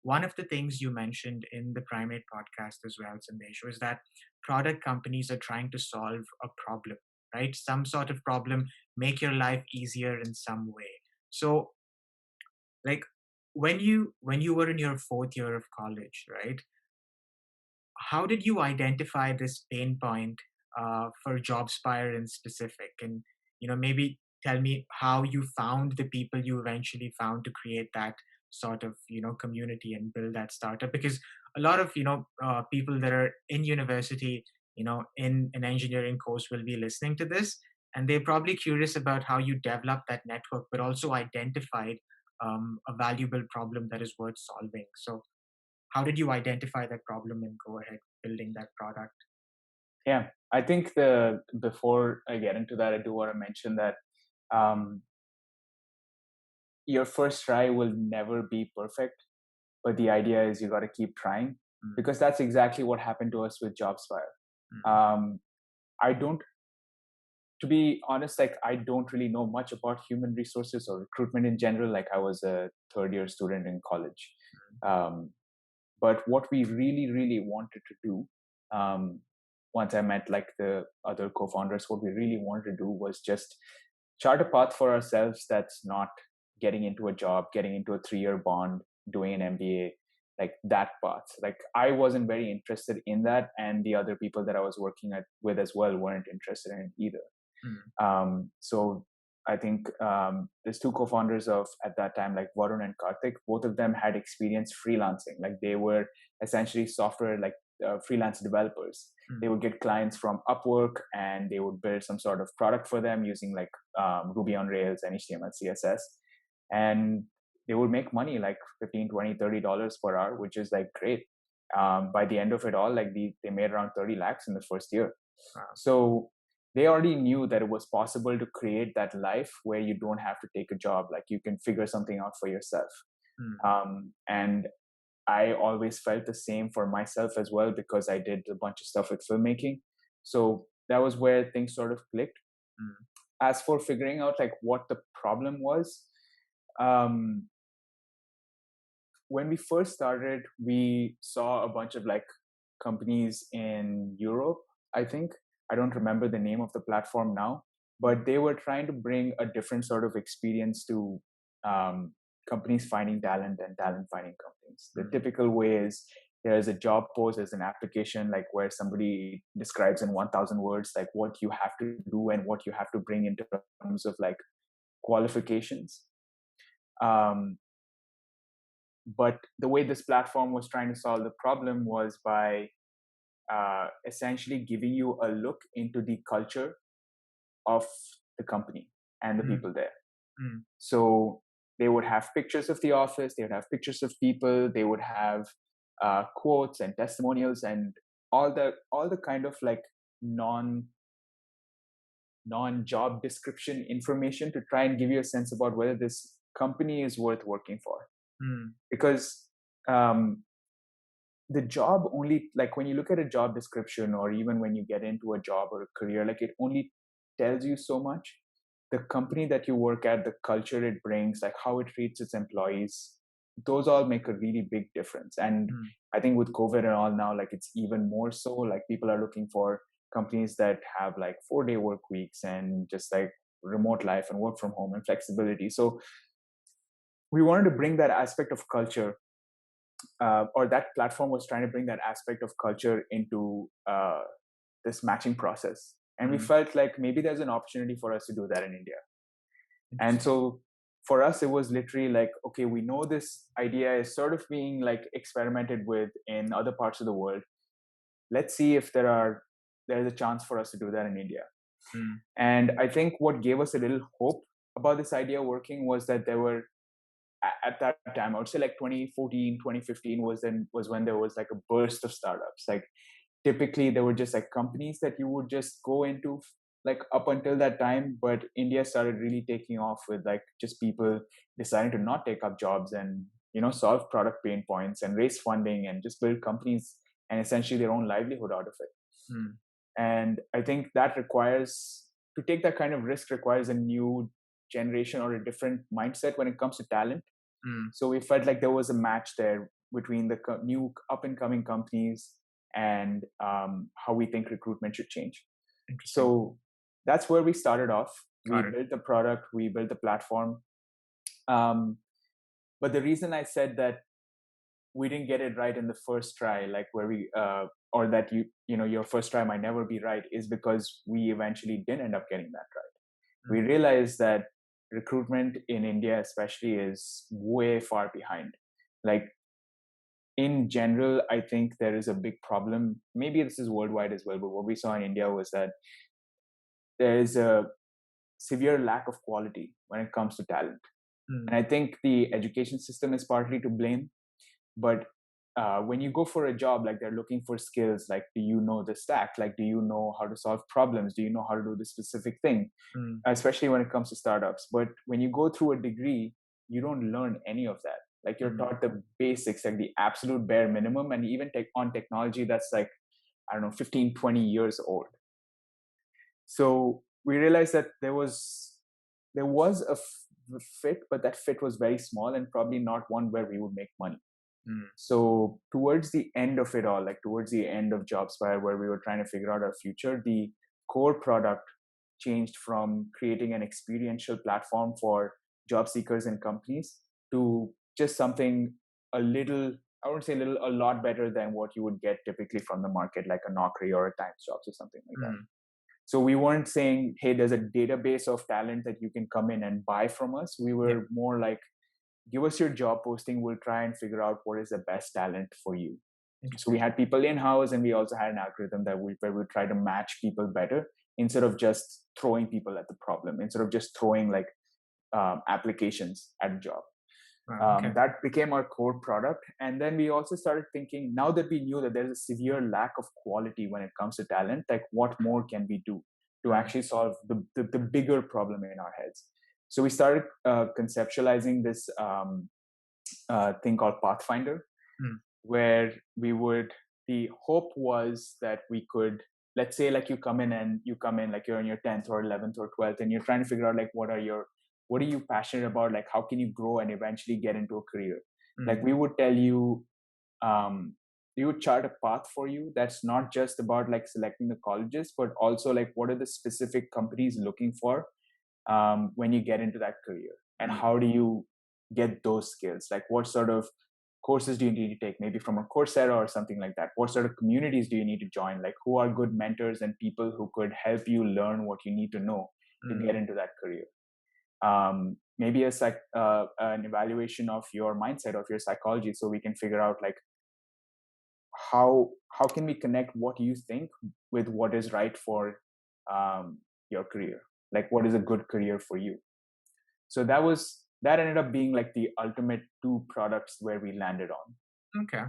one of the things you mentioned in the Primate podcast as well, Sandesh, was that product companies are trying to solve a problem, right? Some sort of problem, make your life easier in some way. So, like when you were in your fourth year of college, right? How did you identify this pain point for Jobspire in specific? And maybe tell me how you found the people you eventually found to create that sort of community and build that startup. Because a lot of people that are in university, in an engineering course, will be listening to this, and they're probably curious about how you develop that network, but also identified a valuable problem that is worth solving. So how did you identify that problem and go ahead building that product? Yeah, I think the before I get into that, I do want to mention that um, your first try will never be perfect, but the idea is you got to keep trying, Mm, because that's exactly what happened to us with Jobspire. mm, Um, I don't, to be honest, like I don't really know much about human resources or recruitment in general. Like I was a third year student in college. Um, but what we really, really wanted to do, um, once I met like the other co-founders, what we really wanted to do was just chart a path for ourselves that's not getting into a job, getting into a 3-year bond, doing an MBA, like that path. Like I wasn't very interested in that, and the other people that I was working with as well weren't interested in it either. mm, So I think there's two co-founders of at that time, like Varun and Karthik. Both of them had experience freelancing. Like they were essentially software, like freelance developers. They mm, would get clients from Upwork, and they would build some sort of product for them using like Ruby on Rails and HTML, CSS, and they would make money like 15, 20, $30 per hour, which is like great. By the end of it all, like they made around 30 lakhs in the first year. wow. So they already knew that it was possible to create that life where you don't have to take a job, like you can figure something out for yourself. Mm, And I always felt the same for myself as well, because I did a bunch of stuff with filmmaking. So that was where things sort of clicked. mm, As for figuring out like what the problem was, um, when we first started, we saw a bunch of like companies in Europe, I think. I don't remember the name of the platform now, but they were trying to bring a different sort of experience to companies finding talent and talent finding companies. The mm, typical way is there's a job post, there's an application like where somebody describes in 1,000 words like what you have to do and what you have to bring in terms of like qualifications. Um, but the way this platform was trying to solve the problem was by essentially giving you a look into the culture of the company and the mm, people there. mm, So they would have pictures of the office, they would have pictures of people, they would have quotes and testimonials and all the kind of like non job description information to try and give you a sense about whether this company is worth working for. mm, Because um, the job only, like when you look at a job description or even when you get into a job or a career, like it only tells you so much. The company that you work at, the culture it brings, like how it treats its employees, those all make a really big difference. And mm, I think with COVID and all now, like it's even more so, like people are looking for companies that have like 4-day work weeks and just like remote life and work from home and flexibility. So we wanted to bring that aspect of culture, or that platform was trying to bring that aspect of culture into this matching process. And we mm. felt like maybe there's an opportunity for us to do that in India. And Interesting. so for us, it was literally like, okay, we know this idea is sort of being like experimented with in other parts of the world. Let's see if there's a chance for us to do that in India. Mm, And I think what gave us a little hope about this idea working was that there were at that time, I would say like 2014, 2015 was when there was like a burst of startups. Like typically there were just like companies that you would just go into like up until that time, but India started really taking off with like just people deciding to not take up jobs and solve product pain points and raise funding and just build companies and essentially their own livelihood out of it. mm, And I think that requires, to take that kind of risk requires a new generation or a different mindset when it comes to talent. mm, So we felt like there was a match there between the new up and coming companies and how we think recruitment should change. Interesting. So that's where we started off. We Got it. built the product, we built the platform. Um, but the reason I said that we didn't get it right in the first try, like where we or that your first try might never be right, is because we eventually didn't end up getting that right. We Mm. realized that recruitment in India especially is way far behind. Like in general, I think there is a big problem. Maybe this is worldwide as well, but what we saw in India was that there is a severe lack of quality when it comes to talent. And Mm. I think the education system is partly to blame. But when you go for a job, like they're looking for skills, like do you know the stack? Like do you know how to solve problems? Do you know how to do this specific thing? Mm. Especially when it comes to startups. But when you go through a degree, you don't learn any of that. Like you're Mm. taught the basics, like the absolute bare minimum. And even on technology, that's like, I don't know, 15, 20 years old. So we realized that there was a fit, but that fit was very small and probably not one where we would make money. Mm. So towards the end of it all, like towards the end of Jobspire, where we were trying to figure out our future, the core product changed from creating an experiential platform for job seekers and companies to just something a little, I wouldn't say a little, a lot better than what you would get typically from the market, like a Naukri or a Times Jobs or something like that. Mm. So we weren't saying, hey, there's a database of talent that you can come in and buy from us. We Yeah. were more like, give us your job posting. We'll try and figure out what is the best talent for you. So we Interesting. had people in house, and we also had an algorithm where we would try to match people better instead of just throwing people at the problem, instead of just throwing like applications at a job. Wow. Okay. That became our core product. And then we also started thinking, now that we knew that there's a severe lack of quality when it comes to talent, like what more can we do to Mm. actually solve the bigger problem in our heads? So we started conceptualizing this thing called Pathfinder, Mm. where the hope was that we could, let's say, like you come in like you're in your 10th or 11th or 12th, and you're trying to figure out like what are you passionate about, like how can you grow and eventually get into a career. Like Mm. we would tell you, we would chart a path for you that's not just about like selecting the colleges, but also like what are the specific companies looking for when you get into that career, and Mm. how do you get those skills, like what sort of courses do you need to take, maybe from a Coursera or something like that? What sort of communities do you need to join? Like who are good mentors and people who could help you learn what you need to know to Mm. get into that career? Maybe an evaluation of your mindset, of your psychology, so we can figure out like how can we connect what you think with what is right for your career, like what is a good career for you. So that ended up being like the ultimate two products where we landed on. Okay.